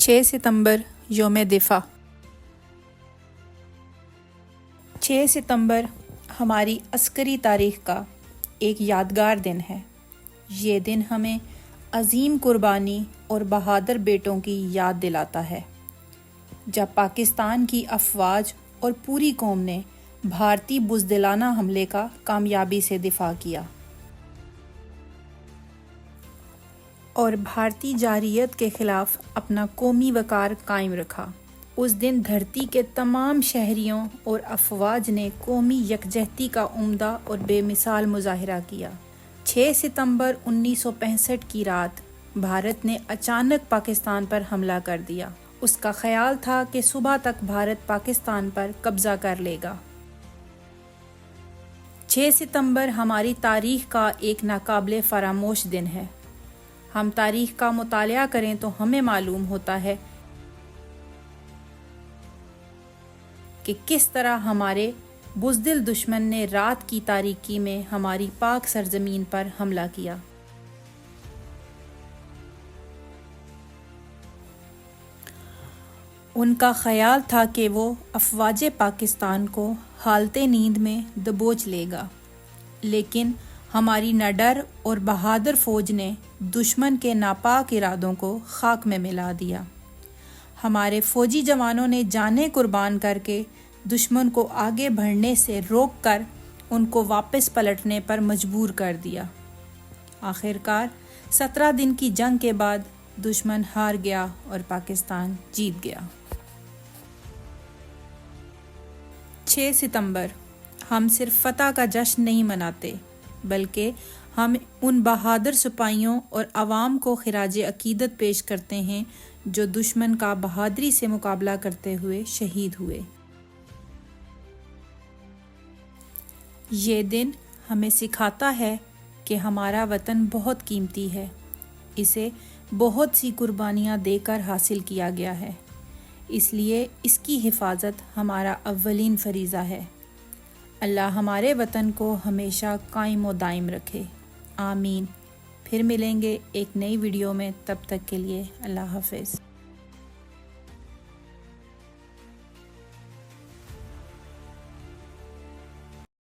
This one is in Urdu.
6 ستمبر یوم دفاع۔ 6 ستمبر ہماری عسکری تاریخ کا ایک یادگار دن ہے۔ یہ دن ہمیں عظیم قربانی اور بہادر بیٹوں کی یاد دلاتا ہے، جب پاکستان کی افواج اور پوری قوم نے بھارتی بزدلانہ حملے کا کامیابی سے دفاع کیا اور بھارتی جارحیت کے خلاف اپنا قومی وقار قائم رکھا۔ اس دن دھرتی کے تمام شہریوں اور افواج نے قومی یکجہتی کا عمدہ اور بے مثال مظاہرہ کیا۔ 6 ستمبر 1965 کی رات بھارت نے اچانک پاکستان پر حملہ کر دیا۔ اس کا خیال تھا کہ صبح تک بھارت پاکستان پر قبضہ کر لے گا۔ 6 ستمبر ہماری تاریخ کا ایک ناقابل فراموش دن ہے۔ ہم تاریخ کا مطالعہ کریں تو ہمیں معلوم ہوتا ہے کہ کس طرح ہمارے بزدل دشمن نے رات کی تاریکی میں ہماری پاک سرزمین پر حملہ کیا۔ ان کا خیال تھا کہ وہ افواج پاکستان کو حالت نیند میں دبوچ لے گا، لیکن ہماری نڈر اور بہادر فوج نے دشمن کے ناپاک ارادوں کو خاک میں ملا دیا۔ ہمارے فوجی جوانوں نے جانیں قربان کر کے دشمن کو آگے بڑھنے سے روک کر ان کو واپس پلٹنے پر مجبور کر دیا۔ آخرکار 17 دن کی جنگ کے بعد دشمن ہار گیا اور پاکستان جیت گیا۔ 6 ستمبر ہم صرف فتح کا جشن نہیں مناتے، بلکہ ہم ان بہادر سپاہیوں اور عوام کو خراج عقیدت پیش کرتے ہیں جو دشمن کا بہادری سے مقابلہ کرتے ہوئے شہید ہوئے۔ یہ دن ہمیں سکھاتا ہے کہ ہمارا وطن بہت قیمتی ہے، اسے بہت سی قربانیاں دے کر حاصل کیا گیا ہے، اس لیے اس کی حفاظت ہمارا اولین فریضہ ہے۔ اللہ ہمارے وطن کو ہمیشہ قائم و دائم رکھے، آمین۔ پھر ملیں گے ایک نئی ویڈیو میں، تب تک کے لیے اللہ حافظ۔